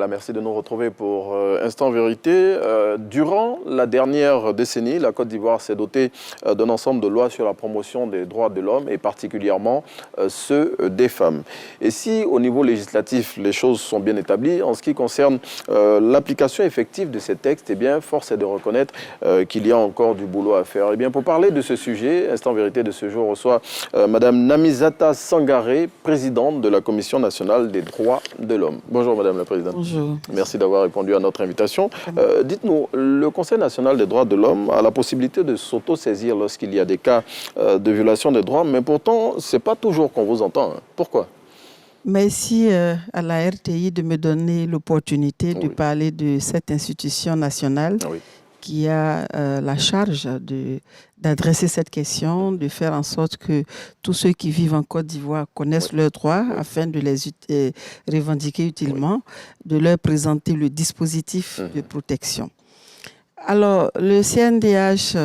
Voilà, merci de nous retrouver pour Instant Vérité. Durant la dernière décennie, la Côte d'Ivoire s'est dotée d'un ensemble de lois sur la promotion des droits de l'homme et particulièrement ceux des femmes. Et si au niveau législatif, les choses sont bien établies, en ce qui concerne l'application effective de ces textes, eh bien, force est de reconnaître qu'il y a encore du boulot à faire. Eh bien, pour parler de ce sujet, Instant Vérité de ce jour reçoit Madame Namizata Sangaré, présidente de la Commission nationale des droits de l'homme. Bonjour Madame la Présidente. Bonjour. Merci d'avoir répondu à notre invitation. Dites-nous, le Conseil national des droits de l'homme a la possibilité de s'auto-saisir lorsqu'il y a des cas de violation des droits, mais pourtant, ce n'est pas toujours qu'on vous entend. Pourquoi? Merci à la RTI de me donner l'opportunité de parler de cette institution nationale qui a la charge d'adresser cette question, de faire en sorte que tous ceux qui vivent en Côte d'Ivoire connaissent leurs droits afin de les revendiquer utilement, de leur présenter le dispositif de protection. Alors, le CNDH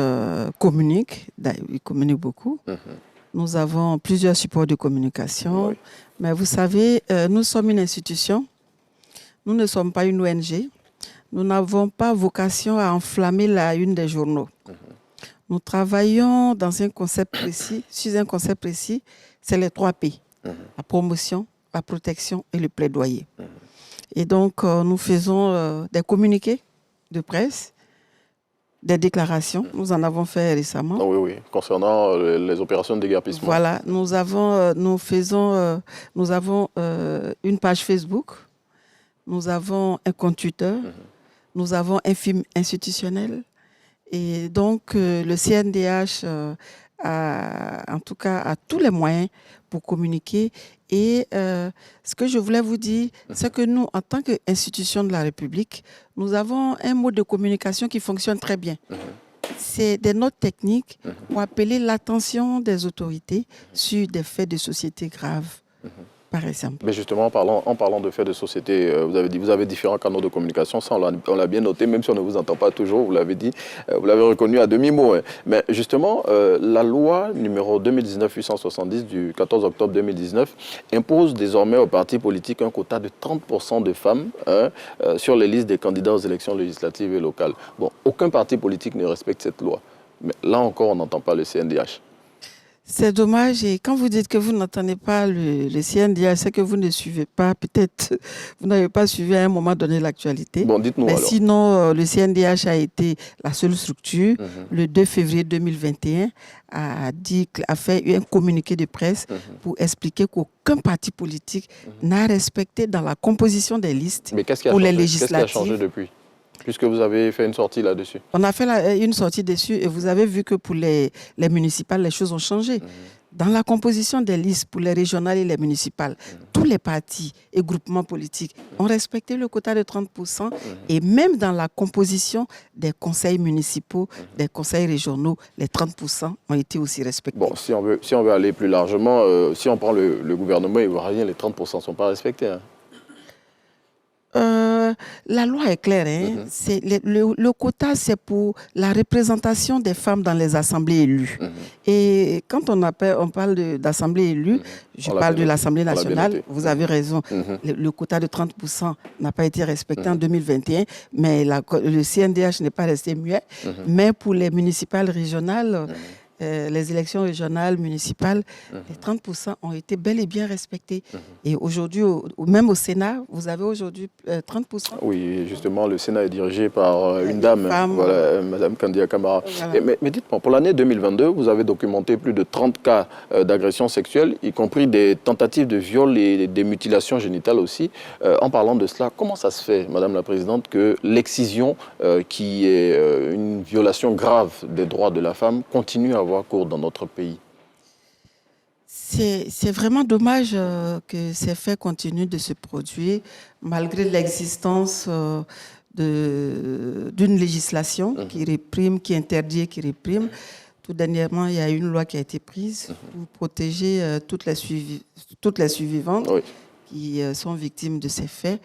communique, il communique beaucoup. Nous avons plusieurs supports de communication, mais vous savez, nous sommes une institution, nous ne sommes pas une ONG. Nous n'avons pas vocation à enflammer la une des journaux. Nous travaillons dans un concept précis, sur un concept précis, c'est les 3 P. La promotion, la protection et le plaidoyer. Et donc, nous faisons des communiqués de presse, des déclarations. Nous en avons fait récemment. Oui, concernant les opérations de déguerpissement. Voilà, nous avons une page Facebook, nous avons un compte Twitter, nous avons un film institutionnel et donc le CNDH a tous les moyens pour communiquer. Et ce que je voulais vous dire, c'est que nous, en tant qu'institution de la République, nous avons un mode de communication qui fonctionne très bien. C'est des notes techniques pour appeler l'attention des autorités sur des faits de société graves. Par exemple. Mais justement, en parlant de faits de société, vous avez différents canaux de communication, ça on l'a bien noté, même si on ne vous entend pas toujours, vous l'avez dit, vous l'avez reconnu à demi-mot. Mais justement, la loi numéro 2019-870 du 14 octobre 2019 impose désormais aux partis politiques un quota de 30% de femmes sur les listes des candidats aux élections législatives et locales. Bon, aucun parti politique ne respecte cette loi. Mais là encore, on n'entend pas le CNDH. C'est dommage, et quand vous dites que vous n'entendez pas le CNDH, c'est que vous ne suivez pas, peut-être vous n'avez pas suivi à un moment donné l'actualité. Bon, dites-nous alors. Sinon, le CNDH a été la seule structure, le 2 février 2021, a fait un communiqué de presse pour expliquer qu'aucun parti politique n'a respecté dans la composition des listes pour les législatives. Qu'est-ce qui a changé depuis ? Puisque vous avez fait une sortie là-dessus. On a fait une sortie dessus et vous avez vu que pour les municipales, les choses ont changé. Dans la composition des listes pour les régionales et les municipales, tous les partis et groupements politiques ont respecté le quota de 30% et même dans la composition des conseils municipaux, des conseils régionaux, les 30% ont été aussi respectés. Bon, si on veut aller plus largement, si on prend le gouvernement ivoirien, les 30% ne sont pas respectés. La loi est claire. Le quota, c'est pour la représentation des femmes dans les assemblées élues. Et quand on parle d'assemblée élue, je parle de l'Assemblée nationale, vous avez raison. Le quota de 30% n'a pas été respecté en 2021, mais le CNDH n'est pas resté muet. Mais pour les municipales régionales, les élections régionales, municipales, les 30% ont été bel et bien respectés. Et aujourd'hui, même au Sénat, vous avez aujourd'hui 30%. Oui, justement, le Sénat est dirigé par une dame, voilà, Mme Kandia Camara. Voilà. Mais dites-moi, pour l'année 2022, vous avez documenté plus de 30 cas d'agressions sexuelles, y compris des tentatives de viol et des mutilations génitales aussi. En parlant de cela, comment ça se fait, Madame la Présidente, que l'excision, qui est une violation grave des droits de la femme, continue à avoir cours dans notre pays? C'est vraiment dommage que ces faits continuent de se produire malgré l'existence d'une législation qui réprime, qui interdit et qui réprime. Tout dernièrement, il y a une loi qui a été prise pour protéger toutes les survivantes qui sont victimes de ces faits.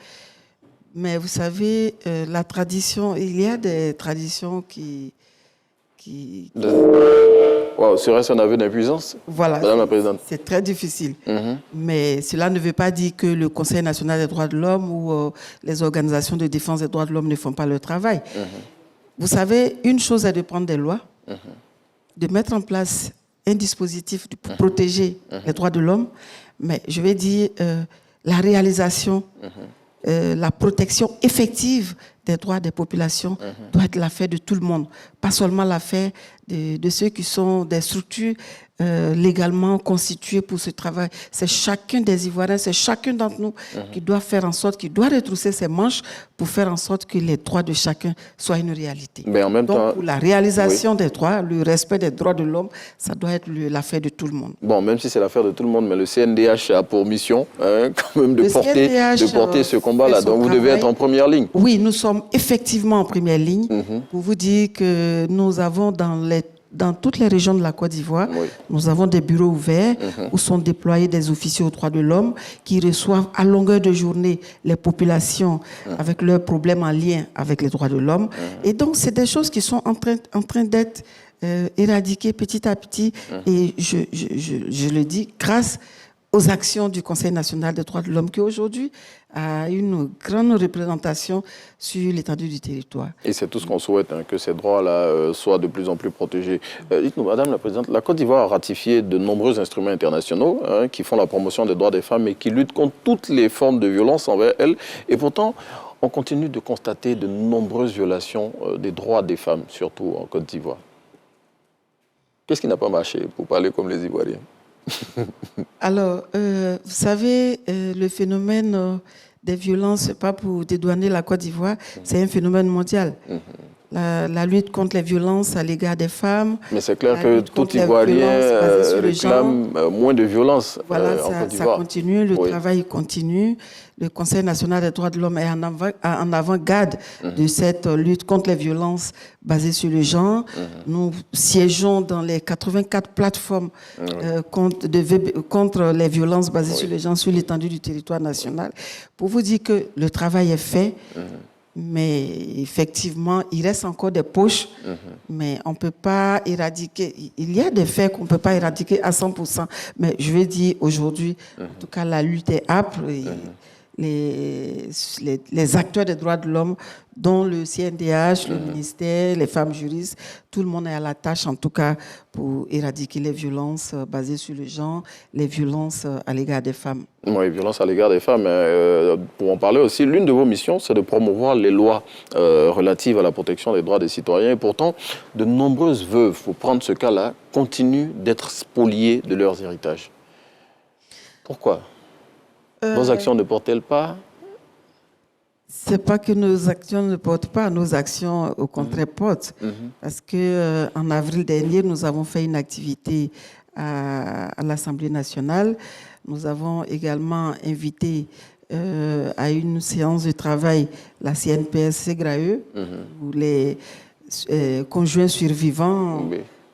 Mais vous savez, la tradition, il y a des traditions qui Wow, serait-ce un aveu d'impuissance? Voilà, Madame la Présidente. C'est très difficile. Mais cela ne veut pas dire que le Conseil national des droits de l'homme ou les organisations de défense des droits de l'homme ne font pas leur travail. Vous savez, une chose est de prendre des lois, de mettre en place un dispositif pour protéger les droits de l'homme, mais je vais dire la réalisation, la protection effective des droits des populations doit être l'affaire de tout le monde, pas seulement l'affaire de ceux qui sont des structures légalement constituées pour ce travail. C'est chacun des Ivoiriens, c'est chacun d'entre nous qui doit faire en sorte, qui doit retrousser ses manches pour faire en sorte que les droits de chacun soient une réalité. Mais en même temps, pour la réalisation des droits, le respect des droits de l'homme, ça doit être l'affaire de tout le monde. Bon, même si c'est l'affaire de tout le monde, mais le CNDH a pour mission quand même de porter ce combat-là. Donc vous devez être en première ligne. Oui, nous sommes effectivement en première ligne. Pour vous dire que nous avons dans toutes les régions de la Côte d'Ivoire, nous avons des bureaux ouverts où sont déployés des officiers aux droits de l'homme qui reçoivent à longueur de journée les populations avec leurs problèmes en lien avec les droits de l'homme. Et donc, c'est des choses qui sont en train d'être éradiquées petit à petit. Et je le dis grâce aux actions du Conseil national des droits de l'homme qui aujourd'hui a une grande représentation sur l'étendue du territoire. Et c'est tout ce qu'on souhaite, que ces droits-là soient de plus en plus protégés. Dites-nous, Madame la Présidente, la Côte d'Ivoire a ratifié de nombreux instruments internationaux qui font la promotion des droits des femmes et qui luttent contre toutes les formes de violence envers elles. Et pourtant, on continue de constater de nombreuses violations des droits des femmes, surtout en Côte d'Ivoire. Qu'est-ce qui n'a pas marché, pour parler comme les Ivoiriens? Alors, vous savez, le phénomène des violences, ce n'est pas pour dédouaner la Côte d'Ivoire, c'est un phénomène mondial. La lutte contre les violences à l'égard des femmes. Mais c'est clair que tout Ivoirien réclame moins de violence en Côte d'Ivoire. Ça continue, le travail continue. Le Conseil national des droits de l'homme est en avant-garde de cette lutte contre les violences basées sur le genre. Nous siégeons dans les 84 plateformes contre les violences basées sur le genre sur l'étendue du territoire national. Pour vous dire que le travail est fait, mais effectivement, il reste encore des poches, mais on ne peut pas éradiquer. Il y a des faits qu'on ne peut pas éradiquer à 100%, mais je vais dire aujourd'hui, en tout cas, la lutte est âpre. Et les acteurs des droits de l'homme, dont le CNDH, le ministère, les femmes juristes, tout le monde est à la tâche, en tout cas, pour éradiquer les violences basées sur le genre, les violences à l'égard des femmes. Oui, violences à l'égard des femmes. Pour en parler aussi, l'une de vos missions, c'est de promouvoir les lois relatives à la protection des droits des citoyens. Et pourtant, de nombreuses veuves, pour prendre ce cas-là, continuent d'être spoliées de leurs héritages. Pourquoi ? Nos actions ne portent-elles pas? C'est pas que nos actions ne portent pas, nos actions au contraire portent. Parce que en avril dernier, nous avons fait une activité à l'Assemblée nationale. Nous avons également invité à une séance de travail la CNPS Graeux, où les conjoints survivants,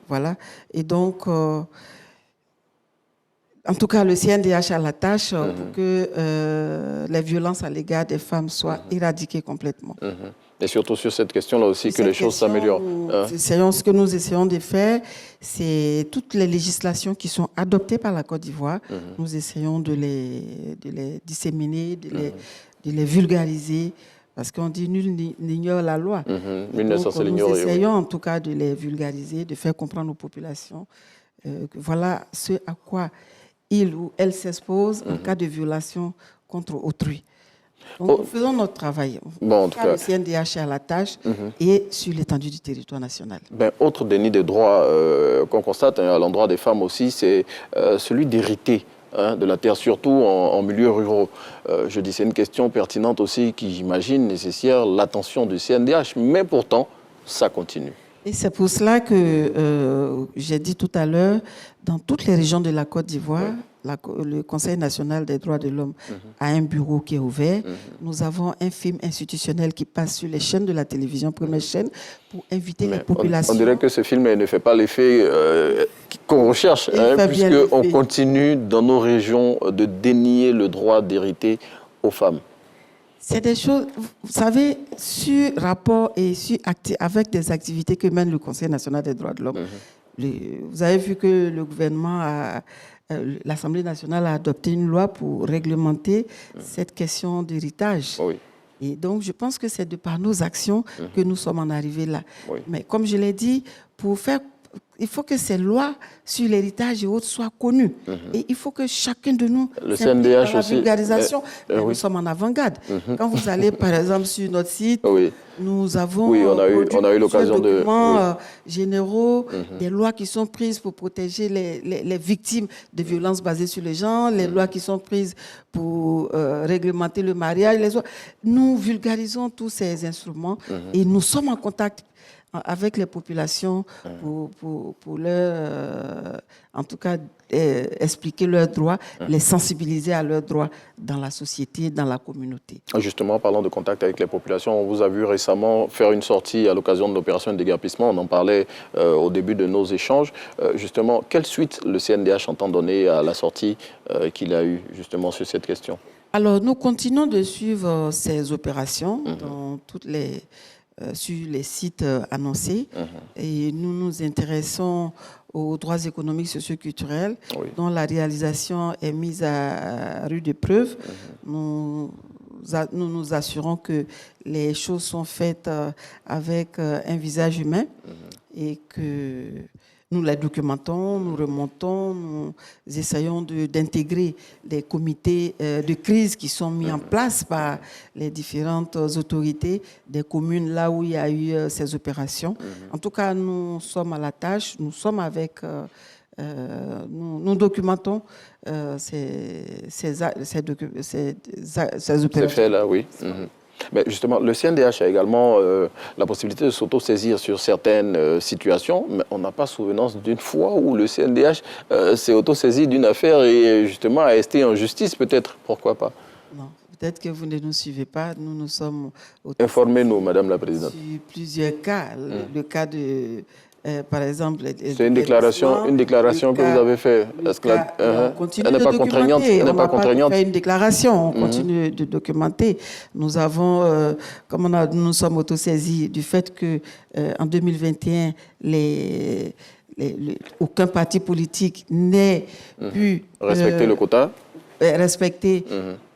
voilà. Et donc, en tout cas, le CNDH a la tâche pour que les violences à l'égard des femmes soient éradiquées complètement. Et surtout sur cette question-là aussi, que les choses s'améliorent. Ce que nous essayons de faire, c'est toutes les législations qui sont adoptées par la Côte d'Ivoire. Nous essayons de les disséminer, de les vulgariser, parce qu'on dit nul n'ignore la loi. Nous essayons en tout cas de les vulgariser, de faire comprendre aux populations que voilà ce à quoi il ou elle s'expose en cas de violation contre autrui. Donc, nous faisons notre travail. Bon, en tout cas, le CNDH est à la tâche et sur l'étendue du territoire national. Autre déni des droits qu'on constate à l'endroit des femmes aussi, c'est celui d'hériter de la terre, surtout en milieu rural. Je dis, c'est une question pertinente aussi qui, j'imagine, nécessite l'attention du CNDH, mais pourtant, ça continue. Et c'est pour cela que j'ai dit tout à l'heure, dans toutes les régions de la Côte d'Ivoire, le Conseil national des droits de l'homme a un bureau qui est ouvert. Nous avons un film institutionnel qui passe sur les chaînes de la télévision, première chaîne, pour inviter les populations. On dirait que ce film ne fait pas l'effet qu'on recherche, puisqu'on continue dans nos régions de dénier le droit d'hériter aux femmes. C'est des choses, vous savez, sur rapport et sur avec des activités que mène le Conseil national des droits de l'homme, vous avez vu que le gouvernement l'Assemblée nationale a adopté une loi pour réglementer cette question d'héritage. Oui. Et donc, je pense que c'est de par nos actions que nous sommes en arrivés là. Oui. Mais comme je l'ai dit, il faut que ces lois sur l'héritage et autres soient connues. Et il faut que chacun de nous s'implique dans la vulgarisation. Oui. Nous sommes en avant-garde. Quand vous allez, par exemple, sur notre site, nous avons on a eu l'occasion de documents généraux, des lois qui sont prises pour protéger les victimes de violences basées sur les genres, les lois qui sont prises pour réglementer le mariage. Nous vulgarisons tous ces instruments et nous sommes en contact avec les populations pour leur, en tout cas, expliquer leurs droits, les sensibiliser à leurs droits dans la société, dans la communauté. Justement, parlant de contact avec les populations, on vous a vu récemment faire une sortie à l'occasion de l'opération de déguerpissement. On en parlait au début de nos échanges. Justement, quelle suite le CNDH entend donner à la sortie qu'il a eue justement sur cette question? Alors, nous continuons de suivre ces opérations dans sur les sites annoncés et nous nous intéressons aux droits économiques socio-culturels dont la réalisation est mise à rude épreuve. Nous nous assurons que les choses sont faites avec un visage humain et que nous les documentons, nous remontons, nous essayons d'intégrer les comités de crise qui sont mis en place par les différentes autorités des communes là où il y a eu ces opérations. En tout cas, nous sommes à la tâche, nous sommes avec... nous documentons ces opérations. C'est fait là, oui. Mais justement, le CNDH a également la possibilité de s'auto-saisir sur certaines situations, mais on n'a pas souvenance d'une fois où le CNDH s'est auto-saisi d'une affaire et justement a été en justice, peut-être. Pourquoi pas? Non, peut-être que vous ne nous suivez pas. Nous sommes... Informez-nous, Madame la Présidente. Sur plusieurs cas. Le cas de... par exemple... C'est une déclaration que vous avez faite. Elle n'est pas contraignante. Elle n'est pas contraignante. Fait une déclaration, on continue de documenter. Nous avons, nous sommes autosaisis du fait que en 2021, aucun parti politique n'ait pu respecter le quota. Respecter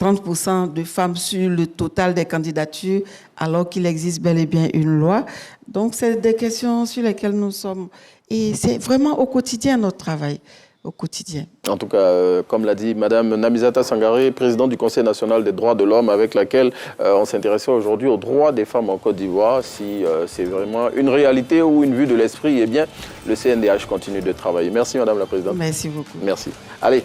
30% de femmes sur le total des candidatures, alors qu'il existe bel et bien une loi. Donc, c'est des questions sur lesquelles nous sommes. Et c'est vraiment au quotidien notre travail, au quotidien. En tout cas, comme l'a dit Madame Namizata Sangaré, présidente du Conseil national des droits de l'homme, avec laquelle on s'intéressait aujourd'hui aux droits des femmes en Côte d'Ivoire. Si c'est vraiment une réalité ou une vue de l'esprit, eh bien, le CNDH continue de travailler. Merci Madame la Présidente. Merci beaucoup. Merci. Allez.